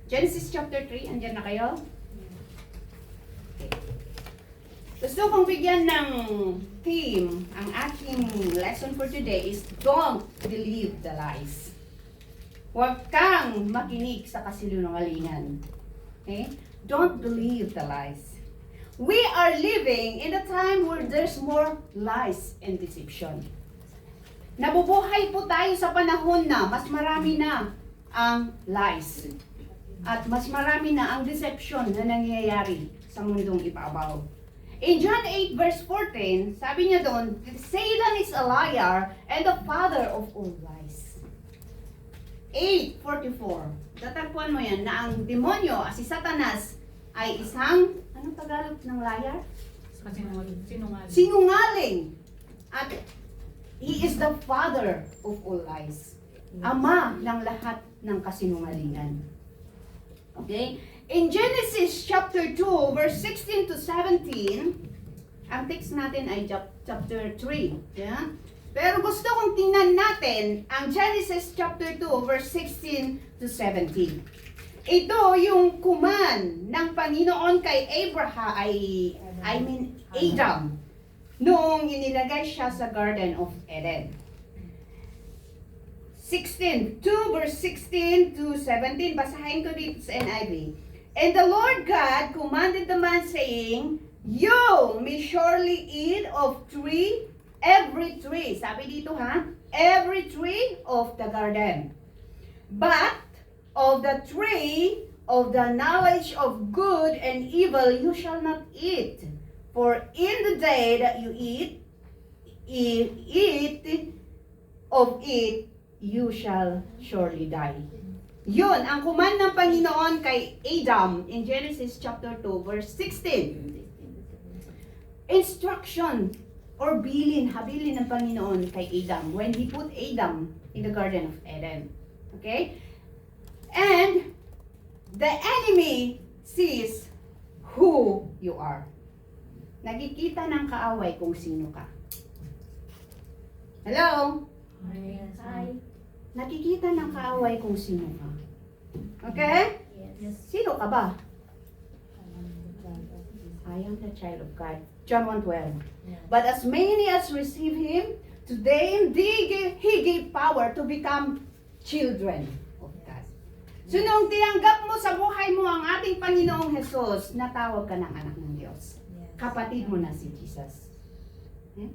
Genesis chapter 3, andyan na kayo? Okay. Gusto kong bigyan ng theme. Ang aking lesson for today is don't believe the lies. Huwag kang makinig sa kasinungalingan. Okay? Don't believe the lies. We are living in a time where there's more lies and deception. Nabubuhay po tayo sa panahon na mas marami na ang lies. At mas marami na ang deception na nangyayari sa mundong ibabaw. In John 8 verse 14, sabi niya doon, Satan is a liar and the father of all lies. 8:44. Tatagpuan mo yan na ang demonyo, si Satanas, ay isang, anong Tagalog ng liar? Sinungaling. At he is the father of all lies. Ama ng lahat ng kasinungalingan. Okay? In Genesis chapter 2, verse 16 to 17, ang text natin ay chapter 3. Yeah? Pero gusto kong tingnan natin ang Genesis chapter 2, verse 16 to 17. Ito yung command ng Panginoon kay Adam, noong inilagay siya sa Garden of Eden. 2 verse 16 to 17, basahin ko dito sa NIV. And the Lord God commanded the man saying, You may surely eat of every tree. Sabi dito every tree of the garden. But of the tree of the knowledge of good and evil you shall not eat. For in the day that you eat of it, you shall surely die. Yun, ang command ng Panginoon kay Adam in Genesis chapter 2, verse 16. Instruction or habilin ng Panginoon kay Adam when He put Adam in the Garden of Eden. Okay? And the enemy sees who you are. Nagkikita ng kaaway kung sino ka. Hello? Hi. Nakikita ng kaaway kung sino ka. Okay? Yes. Sino ka ba? I am the child of God. John 1:12. But as many as receive Him, to them He gave power to become children of God. So nung tinanggap mo sa buhay mo ang ating Panginoong Jesus, natawag ka ng anak ng Diyos. Kapatid mo na si Jesus. Okay?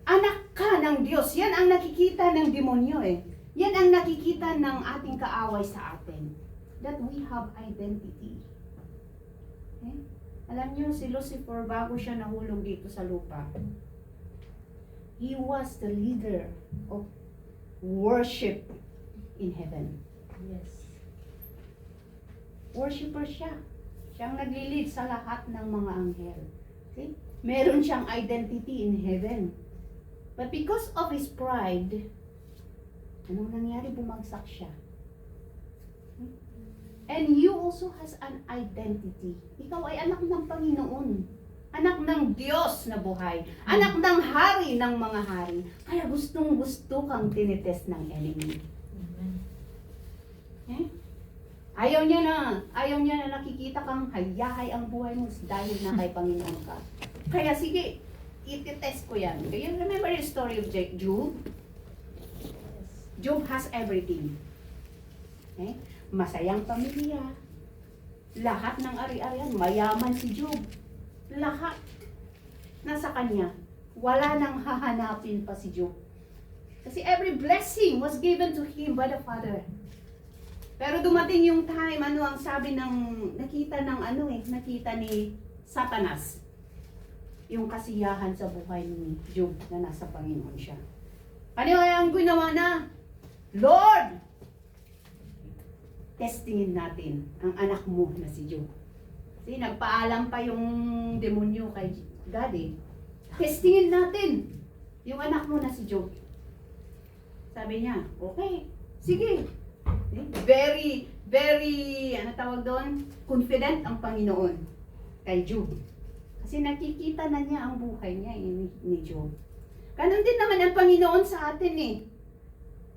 Anak ka ng Diyos. Yan ang nakikita ng demonyo Yan ang nakikita ng ating kaaway sa atin. That we have identity. Okay? Alam niyo, si Lucifer, bago siya nahulog dito sa lupa, he was the leader of worship in heaven. Yes. Worshipper siya. Siyang naglilid sa lahat ng mga anghel. Okay? Meron siyang identity in heaven. But because of his pride, anong nangyari? Bumagsak siya. And you also has an identity. Ikaw ay anak ng Panginoon. Anak ng Diyos na buhay. Anak ng hari ng mga hari. Kaya gustong-gusto kang tinitest ng enemy. Eh? Ayaw niya na nakikita kang hayahay ang buhay mo dahil na kay Panginoon ka. Kaya sige, ititest ko yan. Do you remember the story of Job? Job has everything. Okay? Masayang pamilya. Lahat ng ari-arian. Mayaman si Job. Lahat. Nasa kanya. Wala nang hahanapin pa si Job. Kasi every blessing was given to him by the Father. Pero dumating yung time, ang sabi nakita ni Satanas. Yung kasiyahan sa buhay ni Job na nasa Panginoon siya. Ano ang ginawa na? Lord, testingin natin ang anak mo na si Job. Kasi nagpaalam pa yung demonyo kay God Testingin natin yung anak mo na si Job. Sabi niya, okay, sige. Very, confident ang Panginoon kay Job. Kasi nakikita na niya ang buhay niya ni Job. Ganon din naman ang Panginoon sa atin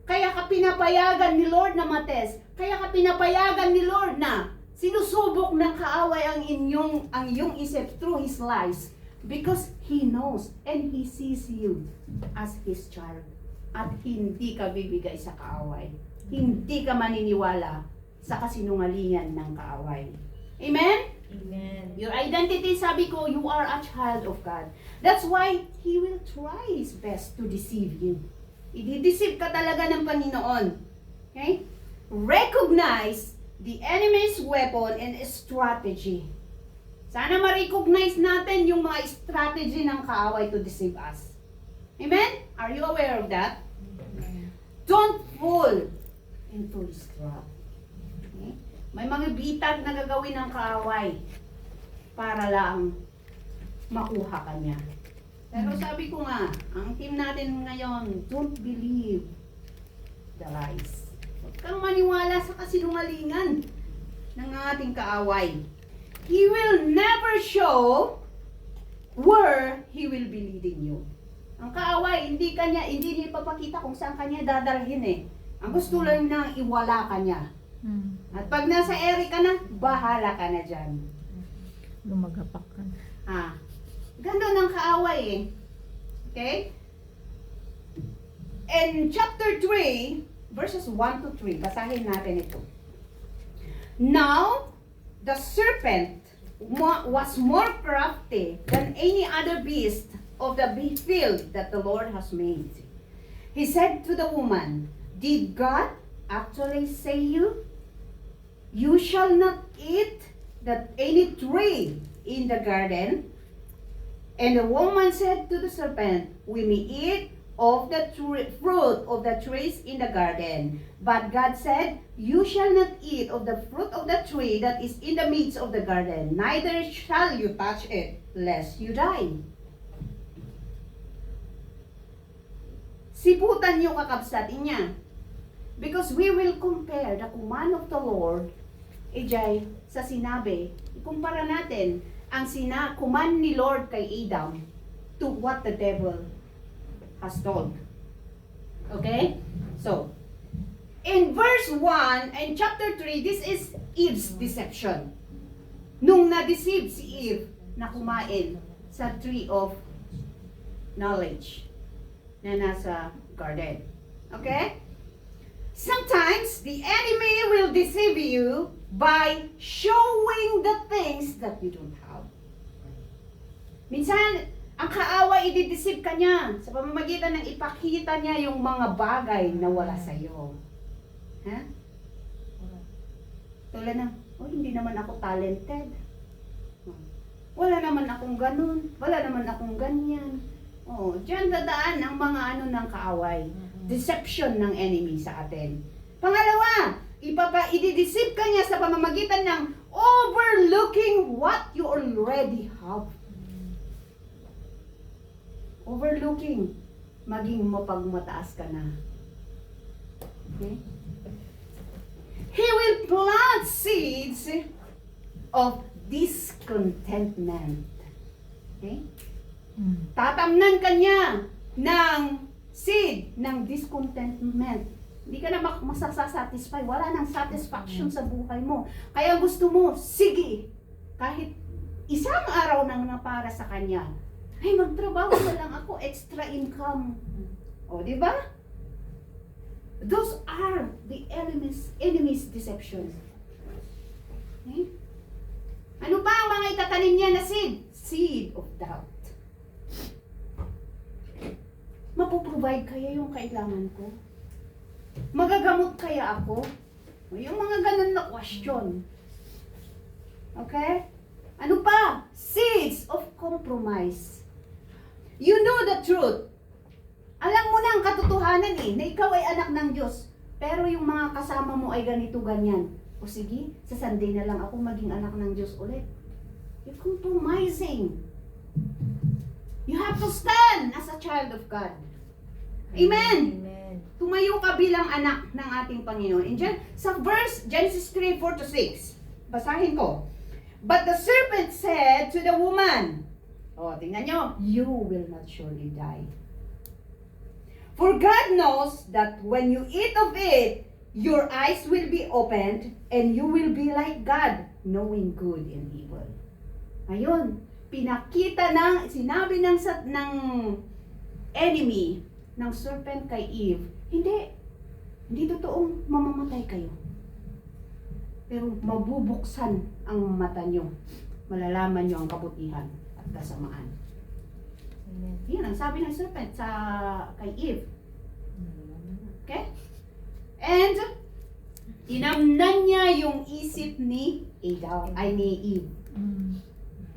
Kaya ka pinapayagan ni Lord na mates. Kaya ka pinapayagan ni Lord na sinusubok ng kaaway ang iyong isip through His lies. Because He knows and He sees you as His child. At hindi ka bibigay sa kaaway. Hindi ka maniniwala sa kasinungalingan ng kaaway. Amen? Amen. Your identity, sabi ko, you are a child of God. That's why He will try His best to deceive you. I-deceive ka talaga ng Panginoon. Okay? Recognize the enemy's weapon and strategy. Sana ma-recognize natin yung mga strategy ng kaaway to deceive us. Amen? Are you aware of that? Don't fall into his trap. Okay? May mga bitag na gagawin ng kaaway para lang makuha ka niya. Pero sabi ko nga, ang team natin ngayon, don't believe the lies. Huwag kang maniwala sa kasinungalingan ng ating kaaway. He will never show where he will be leading you. Ang kaaway, hindi niya ipapakita kung saan kanya dadalhin eh. Ang gusto lang na iwala ka niya. At pag nasa ere ka na, bahala ka na dyan. Lumagapak ka. Ganda ng kaaway eh. Okay? In chapter 3, verses 1 to 3, basahin natin ito. Now, the serpent was more crafty than any other beast of the field that the Lord has made. He said to the woman, "Did God actually say you shall not eat any tree in the garden?" And the woman said to the serpent, "We may eat of the fruit of the trees in the garden. But God said, you shall not eat of the fruit of the tree that is in the midst of the garden, neither shall you touch it, lest you die." Siputan niyo kakabsatin niya. Because we will compare the command of the Lord, Ejay, sa sinabi. Ikumpara natin ang command ni Lord kay Adam to what the devil has told. Okay? So, in verse 1 and chapter 3, this is Eve's deception. Nung na-deceive si Eve na kumain sa tree of knowledge na nasa garden. Okay? Sometimes, the enemy will deceive you by showing the things that you don't have. Minsan, ang kaaway i-deceive ka niya sa pamamagitan ng ipakita niya yung mga bagay na wala sa iyo. Ha? Tulad ng, hindi naman ako talented. Wala naman akong ganun. Wala naman akong ganyan. Diyan dadaan ang mga ng kaaway. Deception ng enemy sa atin. Pangalawa, i-deceive ka niya sa pamamagitan ng overlooking what you already have. Overlooking, maging mapagmataas ka na. Okay? He will plant seeds of discontentment. Okay? Tatamnan ka niya ng seed ng discontentment. Hindi ka na masasatisfy. Wala nang satisfaction sa buhay mo. Kaya gusto mo, sige, kahit isang araw nang para sa kanya, ay, magtrabaho na lang ako, extra income. Di ba? Those are the enemy's deception. Okay? Ano pa ang mga itatanim niya na seed? Seed of doubt. Mapoprovide kaya yung kailangan ko? Magagamot kaya ako? Yung mga ganun na question. Okay? Ano pa? Seeds of compromise. You know the truth. Alam mo na ang katotohanan na ikaw ay anak ng Diyos. Pero yung mga kasama mo ay ganito, ganyan. O sige, sa Sunday na lang ako maging anak ng Diyos ulit. You're compromising. You have to stand as a child of God. Amen. Amen. Tumayo ka bilang anak ng ating Panginoon. And sa verse, Genesis 3, 4 to 6, basahin ko. But the serpent said to the woman, tingnan nyo, you will not surely die. For God knows that when you eat of it, your eyes will be opened and you will be like God, knowing good and evil. Ayun, sinabi ng enemy, ng serpent kay Eve, hindi totoong mamamatay kayo. Pero mabubuksan ang mata nyo. Malalaman nyo ang kabutihan at kasamaan. Amen. Yan ang sabi ng serpent kay Eve. Okay? And tinamnan niya yung isip ni Eve.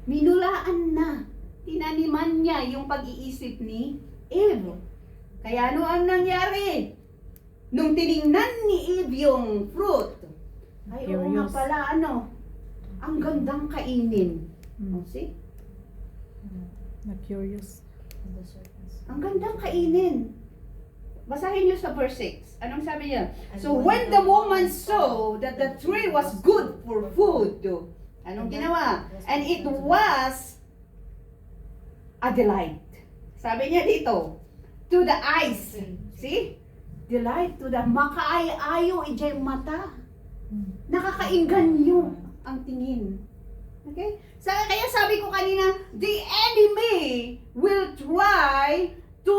Minulaan na. Tinaniman niya yung pag-iisip ni Eve. Kaya ano ang nangyari? Nung tiningnan ni Eve yung fruit, ay oo nga Curious. pala, ang gandang kainin. Oh, see? Na-curious. And the serpents. Ang gandang kainin. Basahin niyo sa verse 6. Anong sabi niya? And So when the woman saw that the tree was good for food, anong ginawa? And it was a delight. Sabi niya dito, to the eyes. See? Delight to the makaayayo ijay mata. Nakakainganyo ang tingin. Okay? Kaya sabi ko kanina, the enemy will try to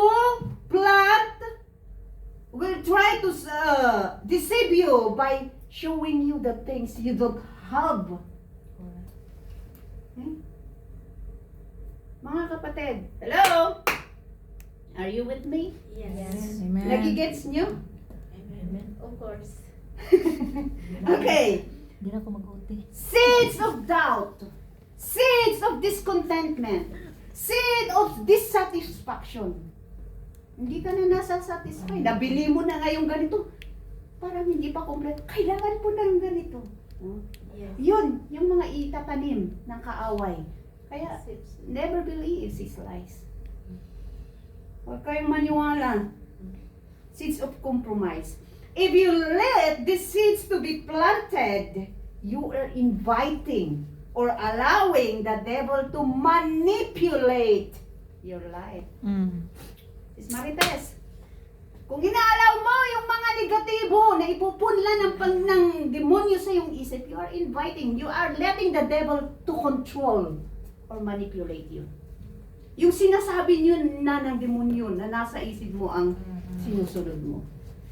deceive you by showing you the things you don't have. Okay? Mga kapatid, hello? Are you with me? Yes. Amen. Nagigets nyo? Amen. Of course. Okay. Hindi na ako mag-uti. Seeds of doubt, seeds of discontentment, seed of dissatisfaction. Hindi ka na nasa-satisfy. Nabili mo na ngayong ganito. Parang hindi pa kompleto. Kailangan po ng ganito. Yes. Yun, yung mga itatanim ng kaaway. Kaya, never believe his lies. Huwag kayong maniwala. Seeds of compromise. If you let these seeds to be planted, you are inviting or allowing the devil to manipulate your life. Sis Marites, kung inaalaw mo yung mga negatibo na ipupunla ng demonyo sa iyong isip, you are letting the devil to control or manipulate you. Yung sinasabi niyo na ng demonyo na nasa isip mo ang sinusunod mo.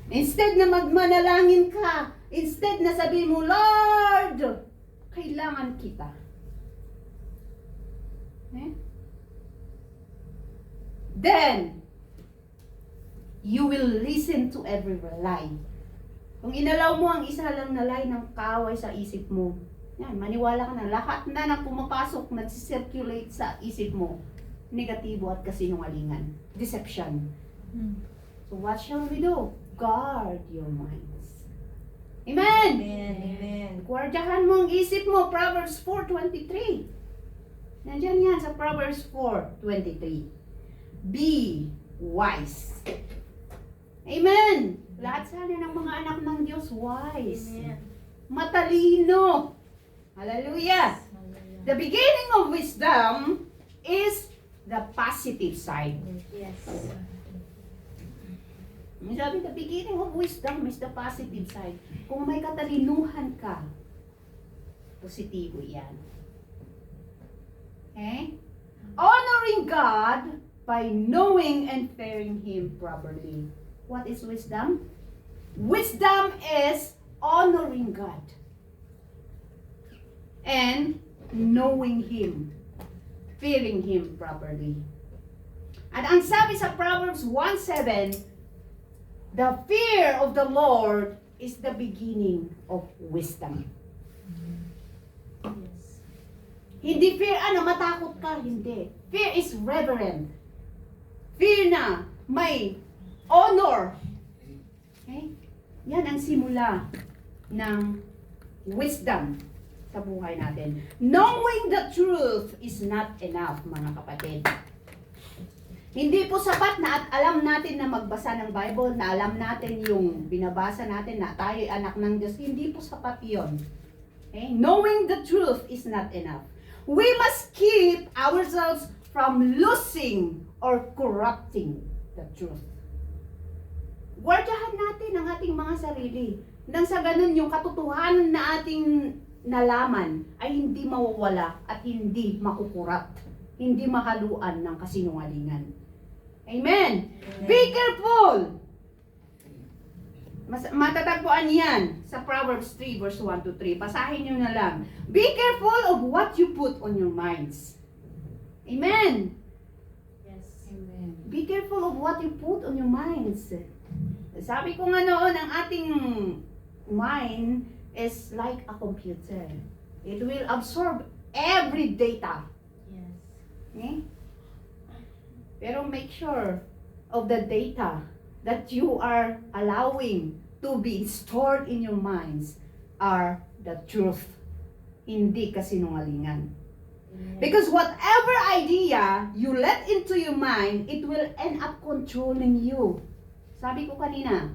Instead na magmanalangin ka, instead na sabihin mo, Lord, kailangan kita. Eh? Then, you will listen to every lie. Kung inalaw mo ang isa lang na lie ng kaaway sa isip mo, yan, maniwala ka na, lahat na ng pumapasok, nagsisirculate sa isip mo, negatibo at kasinungalingan, deception. So what shall we do? Guard your minds. Amen! Amen. Amen. Guardahan mo ang isip mo, Proverbs 4:23. Nandiyan yan sa Proverbs 4:23. Be wise. Amen! Lahat sana ng mga anak ng Diyos wise. Amen. Matalino. Hallelujah! The beginning of wisdom is the positive side. Yes. Sabi, the beginning of wisdom is the positive side. Kung may katalinuhan ka, positibo yan. Okay? Honoring God by knowing and fearing Him properly. What is wisdom? Wisdom is honoring God and knowing Him, fearing Him properly. At ang sabi sa Proverbs 1:7, the fear of the Lord is the beginning of wisdom. Yes. Hindi fear, matakot ka, hindi. Fear is reverent. Fear na may honor. Okay? Yan ang simula ng wisdom sa buhay natin. Knowing the truth is not enough, mga kapatid. Hindi po sapat na at alam natin na magbasa ng Bible, na alam natin yung binabasa natin na tayo ay anak ng Diyos. Hindi po sapat yon. Okay? Knowing the truth is not enough. We must keep ourselves from losing or corrupting the truth. Gwardiyahan natin ang ating mga sarili. Nang sa ganun, yung katotohanan na ating nalaman ay hindi mawawala at hindi makukurat. Hindi mahaluan ng kasinungalingan. Amen! Be careful! Matatagpuan yan sa Proverbs 3 verse 1 to 3. Basahin nyo na lang. Be careful of what you put on your minds. Amen! Yes. Amen. Be careful of what you put on your minds. Sabi ko nga noon, ang ating mind is like a computer. It will absorb every data. Yes. Okay? Pero make sure of the data that you are allowing to be stored in your minds are the truth. Hindi kasinungalingan. Amen. Because whatever idea you let into your mind, it will end up controlling you. Sabi ko kanina,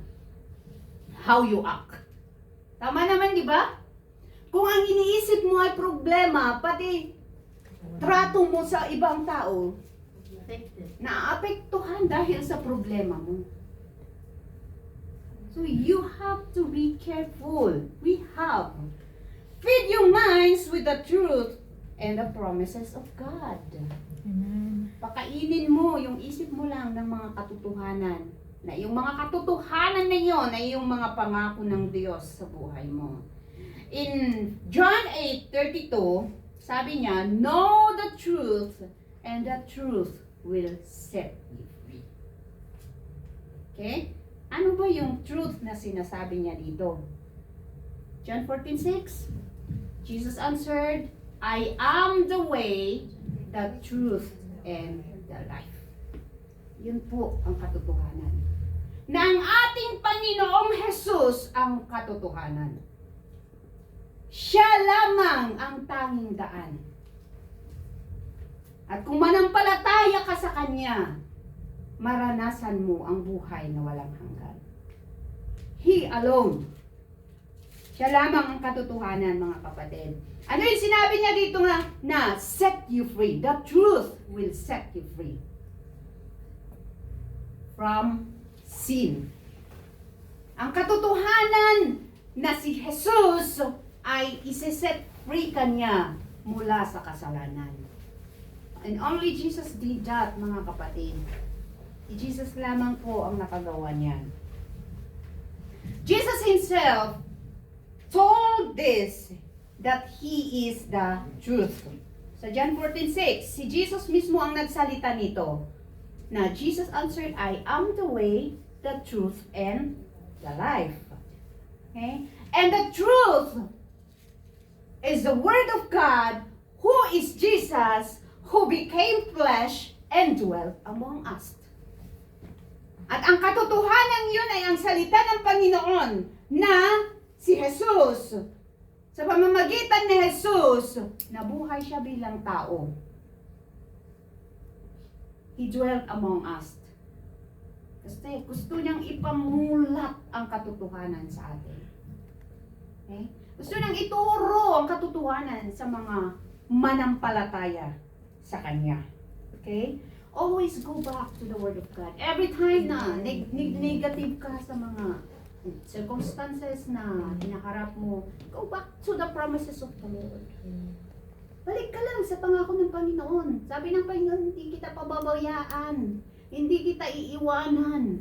how you act. Tama naman, di ba? Kung ang iniisip mo ay problema, pati trato mo sa ibang tao, Affected. naapektuhan dahil sa problema mo. So you have to be careful. We have. Feed your minds with the truth and the promises of God. Amen. Pakainin mo yung isip mo lang ng mga katotohanan. Na yung mga katotohanan na yon ay yung mga pangako ng Diyos sa buhay mo. In John 8:32, sabi niya, know the truth and the truth will set you free. Okay? Ano ba yung truth na sinasabi niya dito? John 14:6, Jesus answered, I am the way, the truth, and the life. Yun po ang katotohanan. Na ang ating Panginoong Jesus ang katotohanan. Siya lamang ang tanging daan. At kung manampalataya ka sa Kanya, maranasan mo ang buhay na walang hanggan. He alone. Siya lamang ang katotohanan, mga kapatid. Ano yung sinabi niya dito nga? Na set you free. The truth will set you free. From sin. Ang katotohanan na si Jesus ay isiset free kanya mula sa kasalanan. And only Jesus did that, mga kapatid. Si Jesus lamang po ang nakagawa niyan. Jesus himself told this that He is the truth. Sa John 14:6, si Jesus mismo ang nagsalita nito. Na Jesus answered, I am the way, the truth, and the life. Okay? And the truth is the Word of God, who is Jesus, who became flesh and dwelt among us. At ang katotohanan yun ay ang salita ng Panginoon na si Jesus. Sa pamamagitan ni Jesus, nabuhay siya bilang tao. He dwelt among us. Kasi gusto niyang ipamulat ang katotohanan sa atin. Okay? Gusto niyang ituro ang katotohanan sa mga manampalataya sa Kanya. Okay? Always go back to the Word of God. Every time na negative ka sa mga circumstances na hinaharap mo, go back to the promises of the Lord. Balik ka lang sa pangako ng Panginoon. Sabi ng Panginoon, hindi kita pababayaan. Hindi kita iiwanan.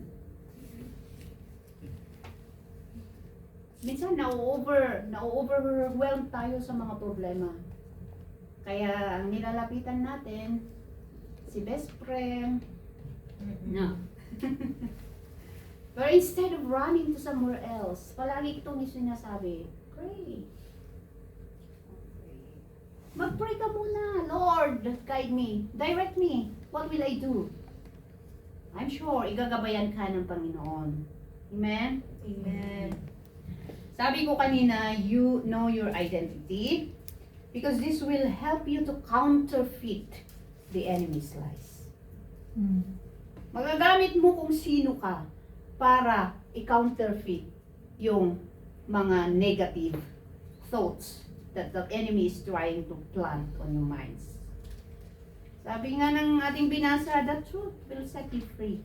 Minsan na-overwhelm tayo sa mga problema. Kaya ang nilalapitan natin, si best friend. No. But instead of running to somewhere else, palagi itong sinasabi, pray. Mag-pray ka muna. Lord, guide me. Direct me. What will I do? I'm sure, igagabayan ka ng Panginoon. Amen? Amen. Sabi ko kanina, you know your identity because this will help you to counterfeit the enemy's lies. Magagamit mo kung sino ka para i-counterfeit yung mga negative thoughts that the enemy is trying to plant on your minds. Sabi nga ng ating binasa, the truth will set you free.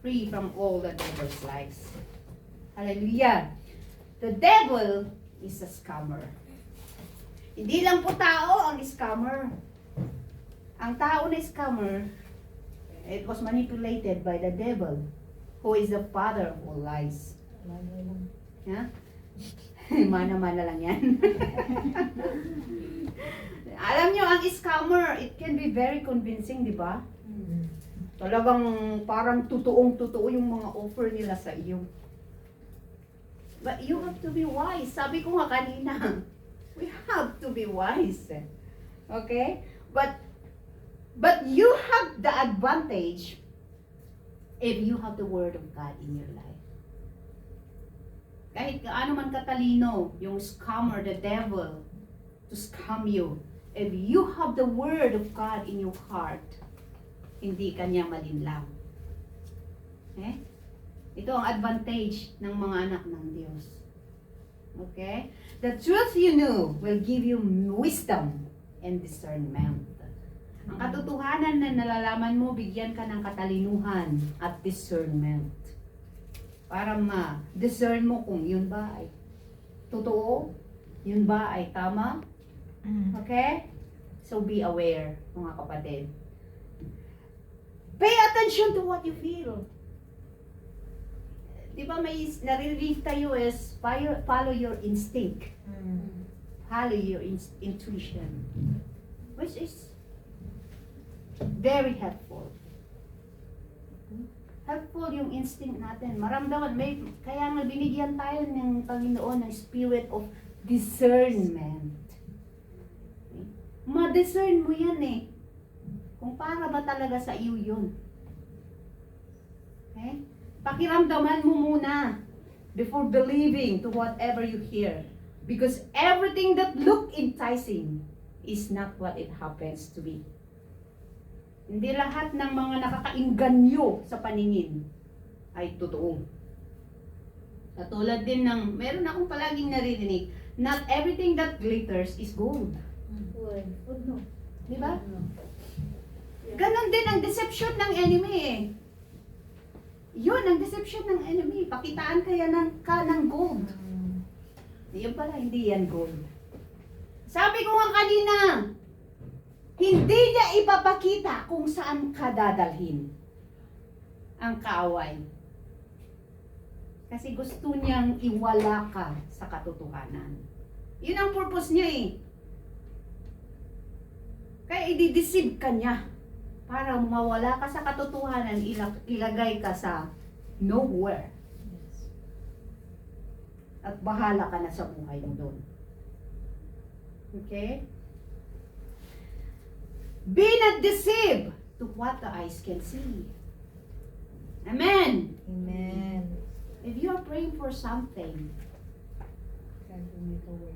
free from all the devil's lies. Hallelujah. The devil is a scammer. Hindi lang po tao ang scammer. Ang tao na scammer, it was manipulated by the devil, who is the father of all lies. Yeah? Mana-mana lang yan. Alam nyo, ang scammer, it can be very convincing, di ba? Talagang parang totoong-totoo yung mga offer nila sa iyo. But you have to be wise. Sabi ko nga kanina, we have to be wise. Okay? But you have the advantage if you have the Word of God in your life. Kahit kaano man katalino, yung scammer, the devil, to scam you, if you have the Word of God in your heart, hindi kanya malinlang. Okay? Ito ang advantage ng mga anak ng Diyos. Okay? The truth you know will give you wisdom and discernment. Ang katotohanan na nalalaman mo, bigyan ka ng katalinuhan at discernment. Para ma-discern mo kung yun ba ay totoo, yun ba ay tama. Okay? So be aware, mga kapatid. Pay attention to what you feel. Di ba may naririnig tayo is follow your instinct. Follow your intuition. Which is very helpful. Helpful yung instinct natin. Maramdaman, kaya nga binigyan tayo ng Panginoon ng spirit of discernment. Ma-discern mo yan eh. Kung para ba talaga sa iyo yun. Okay? Pakiramdaman mo muna before believing to whatever you hear. Because everything that look enticing is not what it happens to be. Hindi lahat ng mga nakakainganyo sa paningin ay totoo. Katulad din ng, meron akong palaging naririnig, not everything that glitters is gold. No. Di ba? Ganon din ang deception ng enemy eh. Yun ang deception ng enemy. Pakitaan kaya ng gold. Yun pala, hindi yan gold. Sabi ko nga kanina, hindi niya ipapakita kung saan ka dadalhin ang kaaway. Kasi gusto niyang iwala ka sa katotohanan. Yun ang purpose niya eh. Kaya i-deceive ka niya para mawala ka sa katotohanan, ilagay ka sa nowhere. At bahala ka na sa buhay mo doon. Okay? Be not deceived to what the eyes can see. Amen. Amen. If you are praying for something, God will make a way.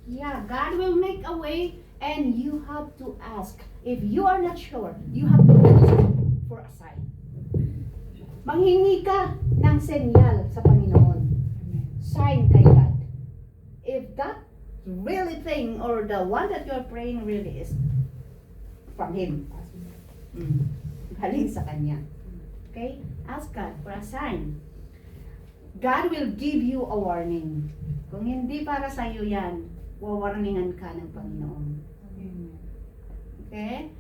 yeah, God will make a way, and you have to ask. If you are not sure, you have to ask for a sign. Manghingi ka ng senyal sa Panginoon. Sign kay God. If that really thing or the one that you are praying really is from Him. Galing sa Kanya. Okay? Ask God for a sign. God will give you a warning. Kung hindi para sa iyo yan, wawarningan ka ng Panginoon. Okay?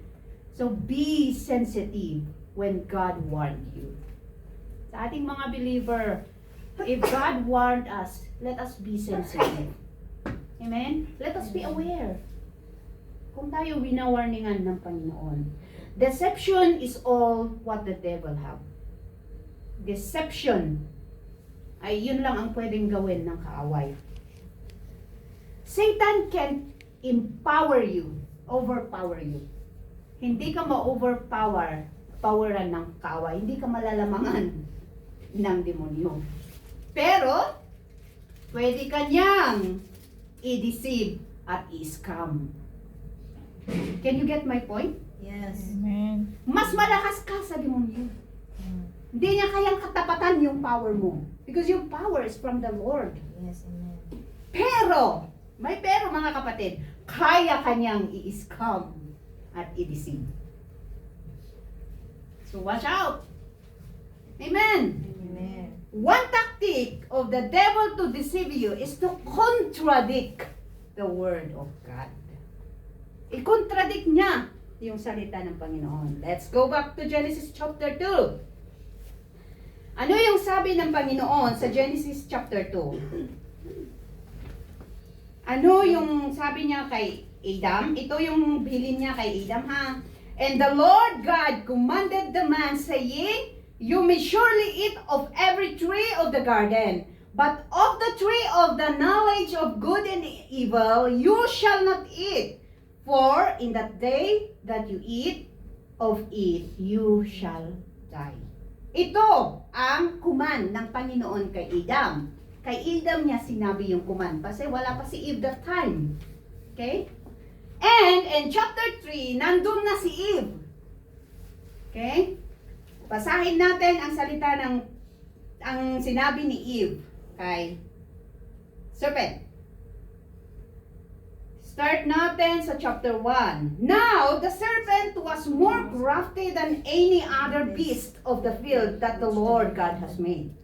So be sensitive when God warned you. Sa ating mga believer, if God warned us, let us be sensitive. Amen? Let us be aware. Kung tayo winawarningan ng Panginoon. Deception is all what the devil have. Deception ay yun lang ang pwedeng gawin ng kaaway. Satan can empower you, overpower you. Hindi ka poweran ng kaaway, hindi ka malalamangan ng demonyo. Pero, pwede ka niyang i-deceive at i-scam. Can you get my point? Yes. Amen. Mas malakas ka sa demonyo. Hindi niya kayang katapatan yung power mo. Because your power is from the Lord. Yes, amen. Pero, may pero mga kapatid, kaya kanyang i-scam at i-deceive. So watch out. Amen. Amen. One tactic of the devil to deceive you is to contradict the word of God. I-contradict niya yung salita ng Panginoon. Let's go back to Genesis chapter 2. Ano yung sabi ng Panginoon sa Genesis chapter 2? Ano yung sabi niya kay Adam? Ito yung bilin niya kay Adam, ha? And the Lord God commanded the man, saying, you may surely eat of every tree of the garden, but of the tree of the knowledge of good and evil you shall not eat. For in that day that you eat of it, you shall die. Ito ang command ng Panginoon kay Adam. Kay Adam niya sinabi yung command kasi wala pa si Eve that time. Okay? And in chapter 3, nandun na si Eve. Okay? Basahin natin ang salita ang sinabi ni Eve kay serpent. Start natin sa chapter 1. Now, the serpent was more crafty than any other beast of the field that the Lord God has made.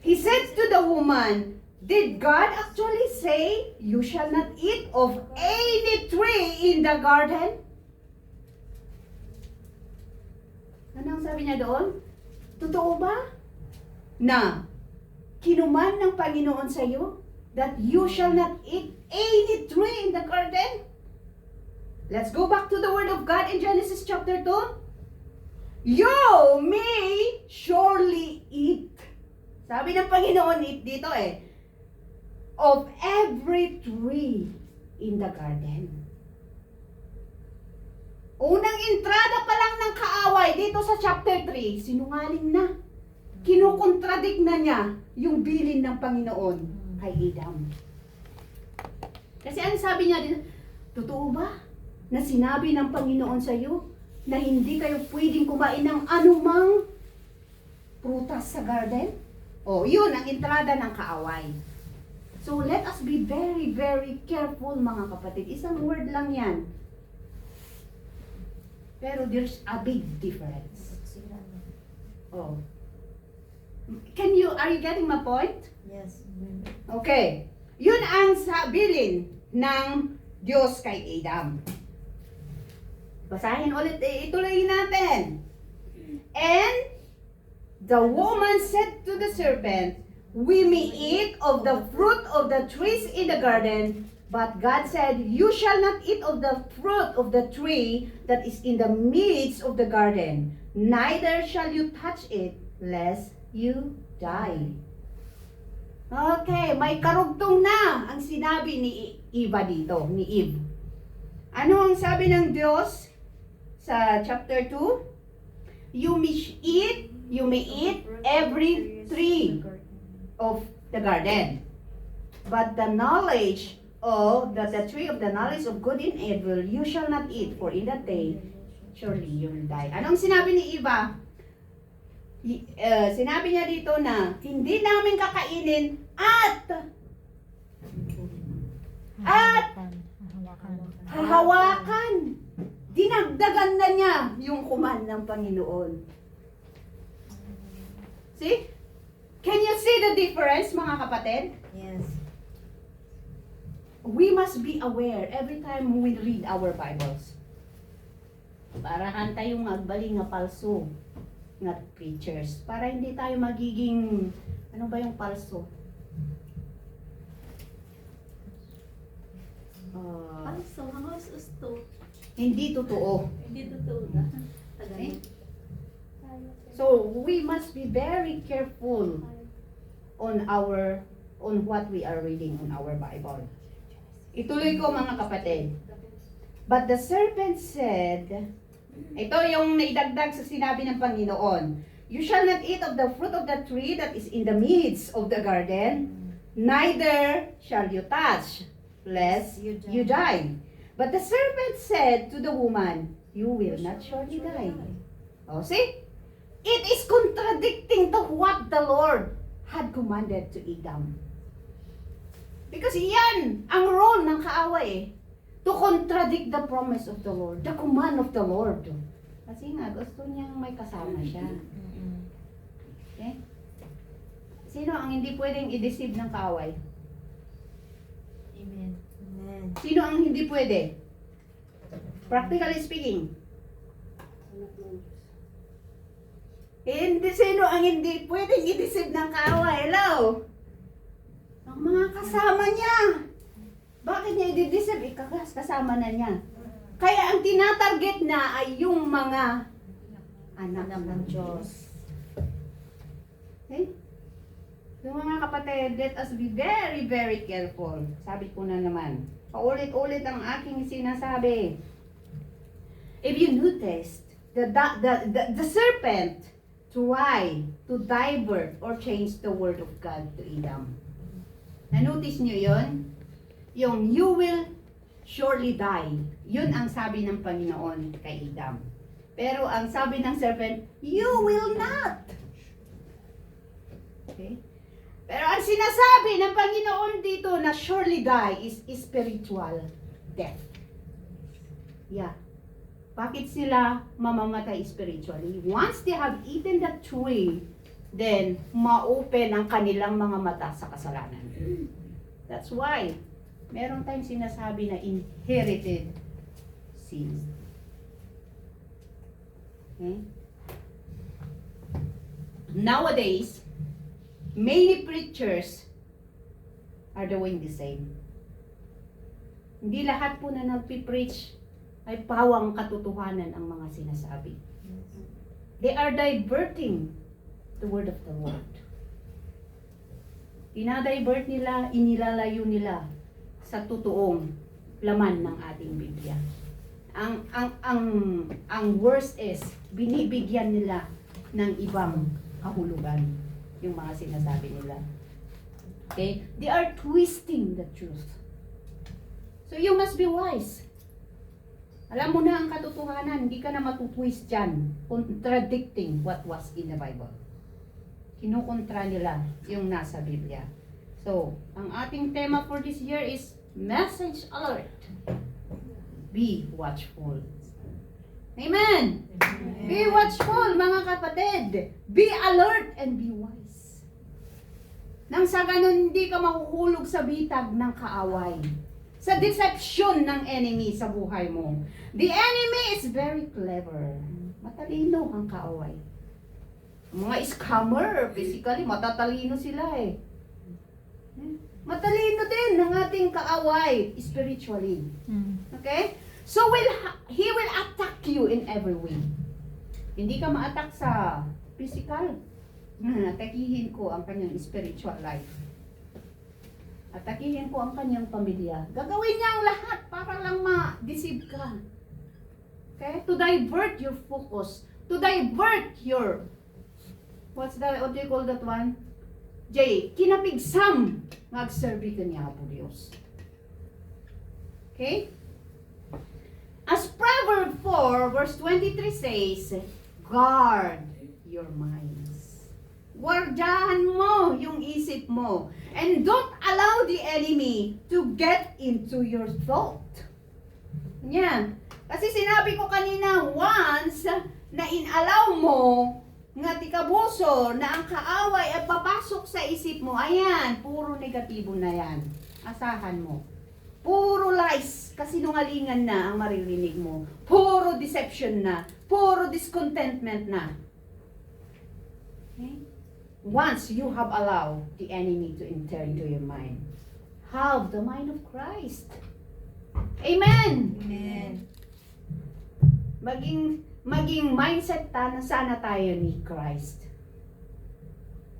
He said to the woman, did God actually say, you shall not eat of any tree in the garden? Ano ang sabi niya doon? Totoo ba? Na, kinuman ng Panginoon sa iyo that you shall not eat any tree in the garden? Let's go back to the word of God in Genesis chapter 2. You may surely eat. Sabi ng Panginoon dito of every tree in the garden. Unang entrada pa lang ng kaaway dito sa chapter 3, sinungaling na. Kinukontradict na niya yung bilin ng Panginoon kay Adam. Kasi ano sabi niya dito? Totoo ba na sinabi ng Panginoon sa iyo na hindi kayo pwedeng kumain ng anumang prutas sa garden? O, yun ang entrada ng kaaway. So, let us be very, very careful mga kapatid. Isang word lang yan. Pero there's a big difference. Oh. Are you getting my point? Yes. Okay. Yun ang sabilin ng Diyos kay Adam. Basahin ulit, ituloy natin. And the woman said to the serpent, we may eat of the fruit of the trees in the garden, but God said, you shall not eat of the fruit of the tree that is in the midst of the garden, neither shall you touch it, lest you die. Okay, may karugtong na ang sinabi ni Eva dito, ni Eve. Ano ang sabi ng Diyos sa chapter 2? You may eat every tree of the garden. But the knowledge of the tree of the knowledge of good and evil you shall not eat, for in that day surely you will die. Anong sinabi ni Eva? Sinabi niya dito na hindi namin kakainin at hahawakan. Dinagdagan na niya yung command ng Panginoon. See? Can you see the difference, mga kapatid? Yes. We must be aware every time we read our Bibles. Para hantay yung agbaling nga palso nga preachers. Para hindi tayo magiging, ano ba yung palso? Palso, hangos usto. Hindi totoo. Hindi totoo na. Okay? So, we must be very careful on what we are reading on our Bible. Ituloy ko mga kapatid. But the serpent said, ito yung naidagdag sa sinabi ng Panginoon, you shall not eat of the fruit of the tree that is in the midst of the garden, neither shall you touch, lest you die. But the serpent said to the woman, you will not surely die. Oh, see? It is contradicting to what the Lord had commanded to Adam. Because yan ang role ng kaaway to contradict the promise of the Lord, the command of the Lord. Kasi nga, gusto niyang may kasama siya. Okay? Sino ang hindi pwedeng i-deceive ng kaaway? Amen. Amen. Sino ang hindi pwede? Practically speaking. Hindi, sino ang hindi pwedeng i-deceive ng kaaway? Hello? Ang mga kasama niya. Bakit niya i-deceive? Kasama na niya. Kaya ang tinatarget na ay yung mga anak ng Diyos. Okay? Yung mga kapatid, let us be very, very careful. Sabi ko na naman. Paulit-ulit ang aking sinasabi. If you noticed, the serpent try to divert or change the word of God to Adam. Na-notice nyo yun? Yung you will surely die. Yun ang sabi ng Panginoon kay Adam. Pero ang sabi ng serpent, you will not. Okay? Pero ang sinasabi ng Panginoon dito na surely die is spiritual death. Yeah. Bakit sila mamamatay spiritually? Once they have eaten the tree, then ma-open ang kanilang mga mata sa kasalanan. That's why meron tayong sinasabi na inherited sin. Okay? Nowadays, many preachers are doing the same. Hindi lahat po na nagpipreach ay pawang katotohanan ang mga sinasabi. They are diverting the word of the Lord. Dinadivert nila, inilalayo nila sa totoong laman ng ating Biblia. Ang worst is, binibigyan nila ng ibang kahulugan yung mga sinasabi nila. Okay? They are twisting the truth. So you must be wise. Alam mo na ang katotohanan, hindi ka na matutwist dyan, contradicting what was in the Bible. Kinukontra nila yung nasa Biblia. So, ang ating tema for this year is message alert. Be watchful. Amen! Be watchful, mga kapatid. Be alert and be wise. Nang sa ganun, hindi ka mahuhulog sa bitag ng kaaway. Sa deception ng enemy sa buhay mo. The enemy is very clever. Matalino ang kaaway. Mga scammer, basically, matatalino sila eh. Matalino din ng ating kaaway, spiritually. Okay? So, he will attack you in every way. Hindi ka ma-attack sa physical. Atakihin ko ang kanyang spiritual life. Atakihin ko ang kanyang pamilya. Gagawin niya ang lahat para lang ma-deceive ka. Okay? To divert your focus. To divert your, what do you call that one? Jay, kinapigsam. Magserbi ka niya po Diyos. Okay? As Proverbs 4 verse 23 says, guard your minds. Guardahan mo yung isip mo. And don't allow the enemy to get into your thought. Yan. Kasi sinabi ko kanina, once na inalaw mo nga tikabuso na ang kaaway ay papasok sa isip mo, ayan, puro negatibo na yan. Asahan mo. Puro lies, kasinungalingan na ang maririnig mo. Puro deception na. Puro discontentment na. Okay? Once you have allowed the enemy to enter into your mind, have the mind of Christ. Amen! Amen. Maging mindset na sana tayo ni Christ.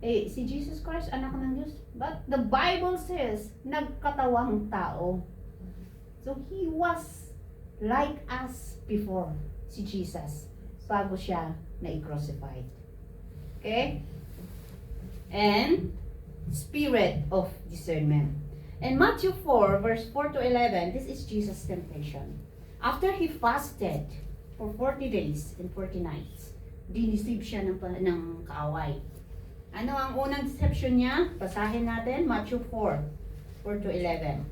Eh, si Jesus Christ, anak ng Diyos. But the Bible says, nagkatawang tao. So, He was like us before, si Jesus, bago siya na-crucified. Okay? And spirit of discernment. In Matthew 4, verse 4 to 11, this is Jesus' temptation. After He fasted for 40 days and 40 nights, dinisib siya ng kaaway. Ano ang unang deception niya? Basahin natin, Matthew 4, 4 to 11.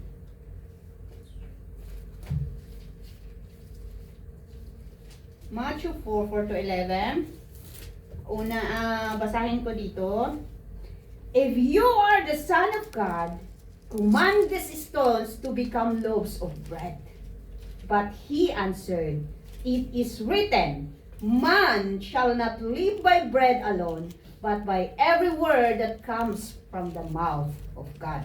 Matthew 4, 4 to 11. Una, basahin ko dito. If you are the Son of God, command these stones to become loaves of bread. But he answered, it is written, man shall not live by bread alone, but by every word that comes from the mouth of God.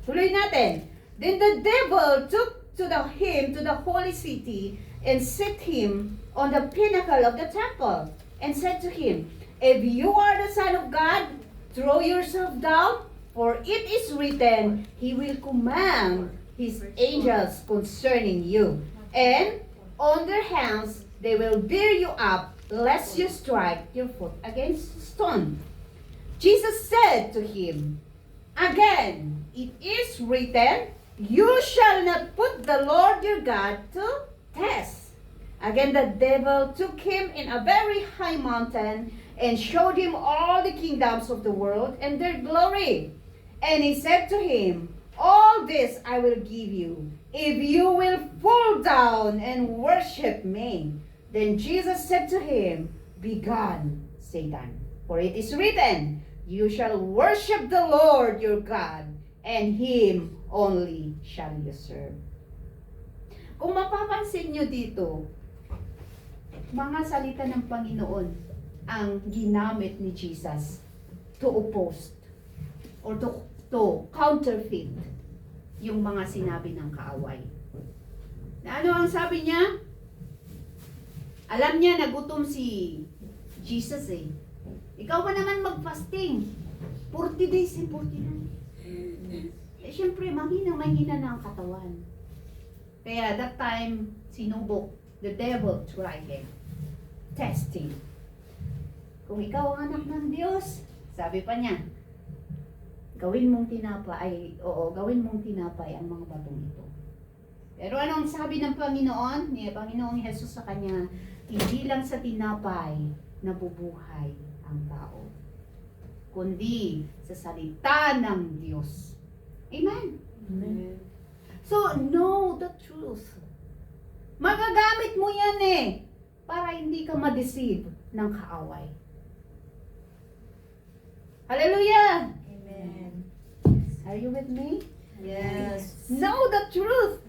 Tuloy natin. Then the devil took him to the holy city and set him on the pinnacle of the temple and said to him, if you are the Son of God, throw yourself down, for it is written, he will command his angels concerning you, and on their hands they will bear you up, lest you strike your foot against a stone. Jesus said to him, again, it is written, you shall not put the Lord your God to test. Again, the devil took him in a very high mountain and showed him all the kingdoms of the world and their glory. And he said to him, all this I will give you, if you will fall down and worship me. Then Jesus said to him, begone, Satan, for it is written, you shall worship the Lord your God, and him only shall you serve. Kung mapapansin nyo dito, mga salita ng Panginoon ang ginamit ni Jesus to oppose or to counterfeit yung mga sinabi ng kaaway. Na ano ang sabi niya? Alam niya nagutom si Jesus eh. Ikaw pa naman mag-fasting. 40 days and 40 nights. Eh syempre, mahina na ang katawan. Kaya that time, sinubok, the devil tried him. Testing. Kung ikaw ang anak ng Diyos, sabi pa niya, gawin mong tinapay ang mga batong ito. Pero anong sabi ng Panginoon? Ni Panginoong Jesus sa kanya, hindi lang sa tinapay nabubuhay ang tao, kundi sa salita ng Diyos. Amen? Amen. So, know the truth. Magagamit mo yan eh, para hindi ka ma-deceive ng kaaway. Hallelujah! Amen. Are you with me? Yes. Know the truth.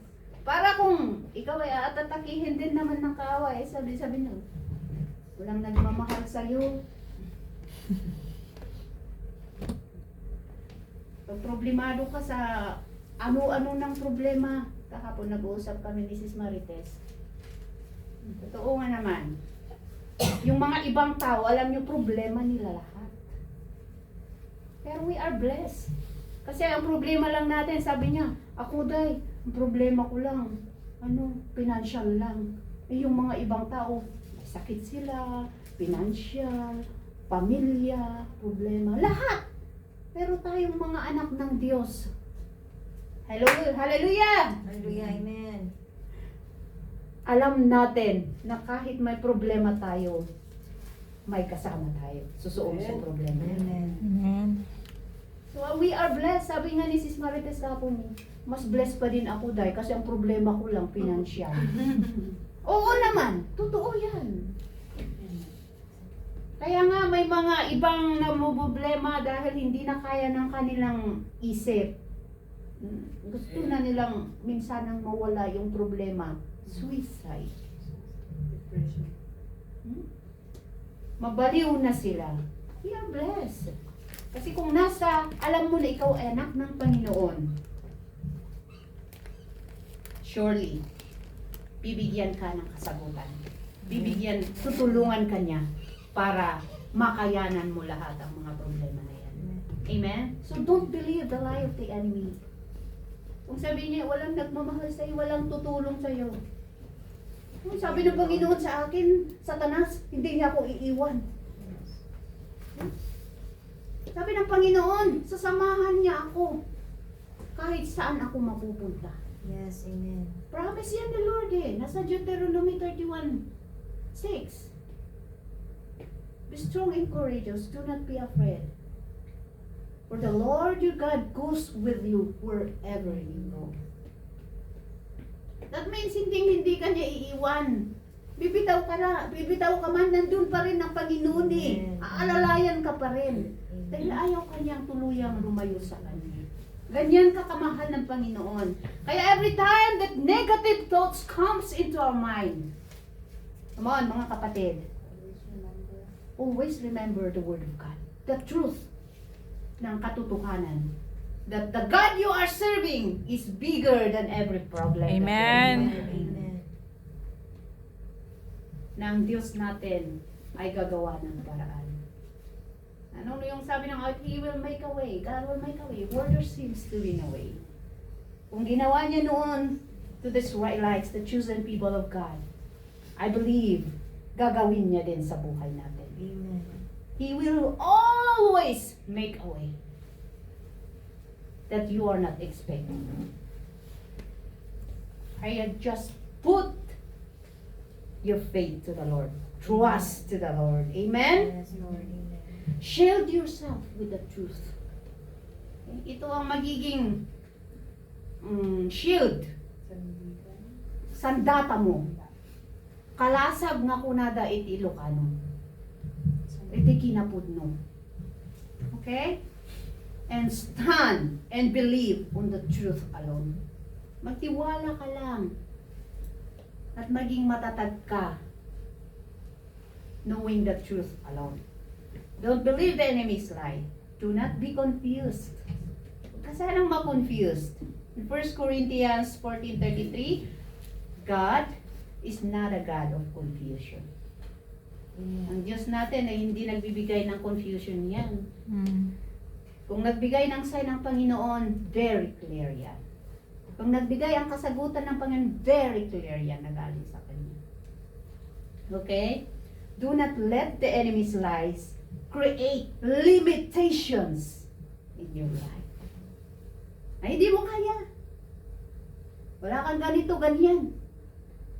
Para kung ikaw ay atatakihin din naman ng kaaway, sabi nyo, walang nagmamahal sa'yo. Pag problemado ka sa ano-ano ng problema, kahapon nag-uusap kami ni Sis Marites. Totoo nga naman. Yung mga ibang tao, alam nyo, problema nila lahat. Pero we are blessed. Kasi ang problema lang natin, sabi niya, ako day, ang problema ko lang, financial lang. Eh yung mga ibang tao, sakit sila, financial, pamilya, problema, lahat. Pero tayong mga anak ng Diyos. Hallelujah! Hallelujah. Amen. Alam natin na kahit may problema tayo, may kasama tayo. Susuong sa problema. Amen. Amen. So we are blessed. Sabi nga ni Sis Marites kapon, mas blessed pa din ako dahil kasi ang problema ko lang financial. Oo naman, totoo yan. Kaya nga may mga ibang namumblema dahil hindi na kaya ng kanilang isip. Gusto na nilang minsanang mawala yung problema. Suicide. Depression. Mabaliw na sila. We are blessed. Kasi kung alam mo na ikaw ay anak ng Panginoon, surely, bibigyan ka ng kasagutan. Tutulungan ka niya para makayanan mo lahat ang mga problema na yan. Amen? So don't believe the lie of the enemy. Kung sabi niya, walang nagmamahal sa'yo, walang tutulong sa'yo. Kung sabi ng Panginoon sa akin, Satanas, hindi niya ako iiwan. Sabi ng Panginoon, sasamahan niya ako kahit saan ako mapupunta. Yes, amen. Promise yan the Lord eh. Nasa Deuteronomy 31:6. Be strong and courageous. Do not be afraid. For the Lord your God goes with you wherever you go. That means hindi ka niya iiwan. Bibitaw ka man, nandun pa rin ang Panginoon eh. Amen. Aalalayan ka pa rin. Dahil Amen. ayaw kanyang tuluyang lumayo sa kanya. Ganyan ka kamahal ng Panginoon. Kaya every time that negative thoughts comes into our mind, come on mga kapatid, always remember the Word of God. The truth ng katotohanan. That the God you are serving is bigger than every problem. that Amen. we have. Amen. Na ang Diyos natin ay gagawa ng paraan. Ano yung sabi ng out, He will make a way. God will make a way. Where there seems to be no way. Kung ginawa niya noon to the Israelites, the chosen people of God, I believe, gagawin niya din sa buhay natin. Amen. He will always make a way that you are not expecting. I just put your faith to the Lord. Trust to the Lord. Amen? Yes, Lord. Amen. Shield yourself with the truth. Okay? Ito ang magiging shield. Sandata mo. Kalasag nga kunada iti Ilocano. Iti kinapudno. Okay? And stand and believe on the truth alone. Magtiwala ka lang. At maging matatag ka. Knowing the truth alone. Don't believe the enemy's lie. Do not be confused. Huwag ka sanang ma-confused. In 1 Corinthians 14:33, God is not a God of confusion. Amen. Ang Diyos natin ay hindi nagbibigay ng confusion yan. Mm. Kung nagbigay ng sign ng Panginoon, very clear yan. Kung nagbigay ang kasagutan ng Panginoon, very clear yan na galing sa Kanya. Okay? Do not let the enemy's lies create limitations in your life. Ay, hindi mo kaya. Wala kang ganito, ganyan.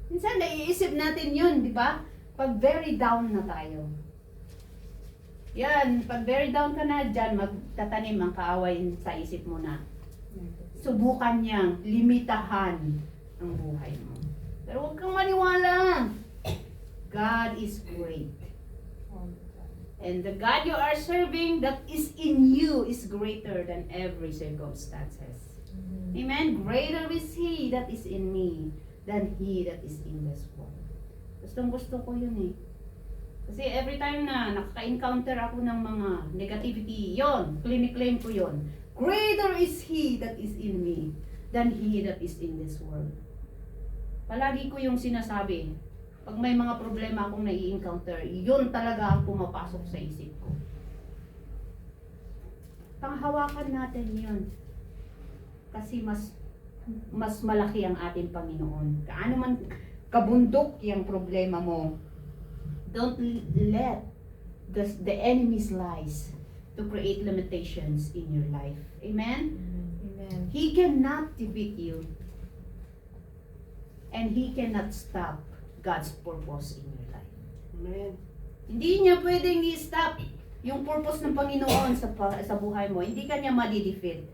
Minsan, naiisip natin yun, di ba? Pag very down na tayo. Yan, pag very down ka na dyan, magtatanim ang kaaway sa isip mo na. Subukan niyang limitahan ang buhay mo. Pero huwag kang maniwala. God is great. And the God you are serving that is in you is greater than every circumstances. Amen? Greater is He that is in me than he that is in this world. Gusto ko yun eh. Kasi every time na nakaka-encounter ako ng mga negativity, yon, claim ko yon. Greater is He that is in me than he that is in this world. Palagi ko yung sinasabi, pag may mga problema akong nai-encounter, yun talaga ang pumapasok sa isip ko. Panghawakan natin yun. Kasi mas malaki ang ating Panginoon. Kaano man kabundok yung problema mo, don't let the enemy's lies to create limitations in your life. Amen? Amen. He cannot defeat you. And He cannot stop God's purpose in your life. Amen. Hindi niya pwedeng i-stop yung purpose ng Panginoon sa buhay mo. Hindi ka niya madi-defeat.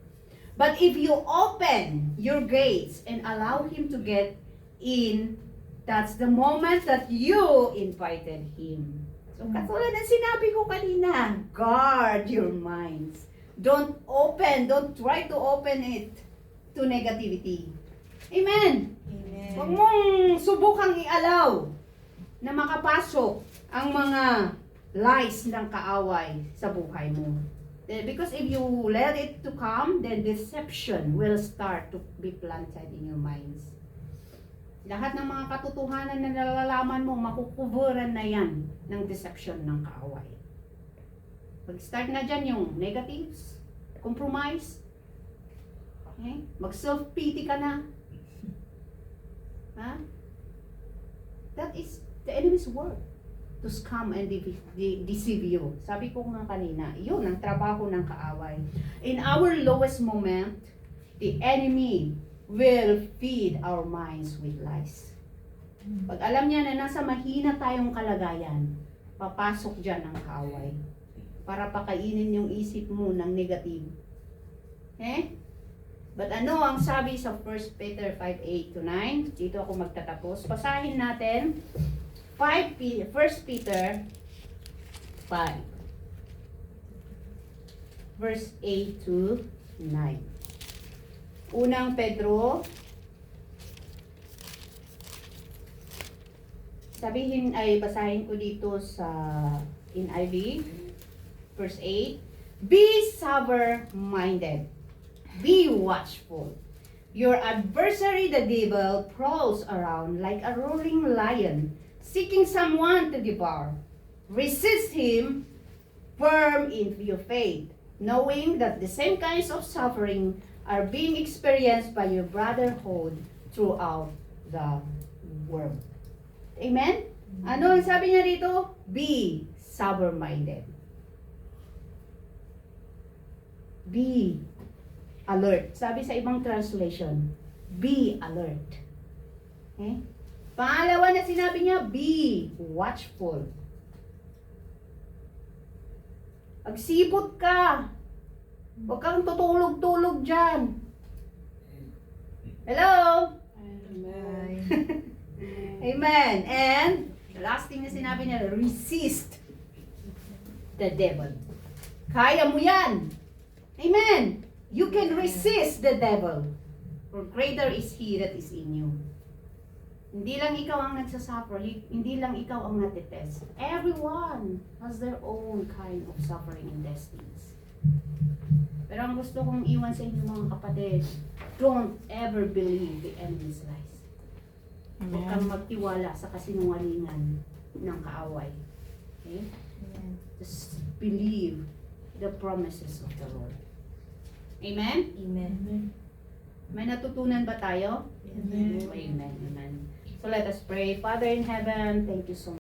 But if you open your gates and allow Him to get in, that's the moment that you invited Him. So katulad ng sinabi ko kanina, guard your minds. Don't try to open it to negativity. Amen. Amen. Huwag mong subukang i-allow na makapasok ang mga lies ng kaaway sa buhay mo. Because if you let it to come, then deception will start to be planted in your minds. Lahat ng mga katotohanan na nalalaman mo, makukuburan na yan ng deception ng kaaway. Mag-start na dyan yung negatives, compromise, okay? Mag-self-pity ka na. Ha? That is the enemy's work to scam and deceive you. Sabi ko nga kanina, yun ang trabaho ng kaaway. In our lowest moment, the enemy will feed our minds with lies. Pag alam niya na nasa mahina tayong kalagayan, papasok dyan ang kaaway para pakainin yung isip mo ng negative. Okay? But ano ang sabi sa 1 Peter 5:8-9? Dito ako magtatapos. Basahin natin 1 Peter 5, verse 8 to 9. Unang Pedro, basahin ko dito sa NIV, verse 8. Be sober-minded. Be watchful. Your adversary, the devil, prowls around like a roaring lion, seeking someone to devour. Resist him firm in your faith, knowing that the same kinds of suffering are being experienced by your brotherhood throughout the world. Amen? Ano ang sabi niya dito? Be sober-minded. Be alert. Sabi sa ibang translation, be alert. Okay? Pangalawa na sinabi niya, be watchful. Pagsipot ka. Huwag kang tutulog-tulog dyan. Hello? Amen. Amen. And the last thing na sinabi niya, resist the devil. Kaya mo yan. Amen. You can resist the devil. For greater is he that is in you. Hindi lang ikaw ang nagsasuffer, hindi lang ikaw ang natitest. Everyone has their own kind of suffering and testings. Pero ang gusto kong iwan sa inyo mga kapatid, don't ever believe the enemy's lies. Huwag kang magtiwala sa kasinungalingan ng kaaway. Okay? Amen. Just believe the promises of the Lord. Amen? Amen. May natutunan ba tayo? Amen. Amen. Amen. So let us pray. Father in heaven, thank you so much.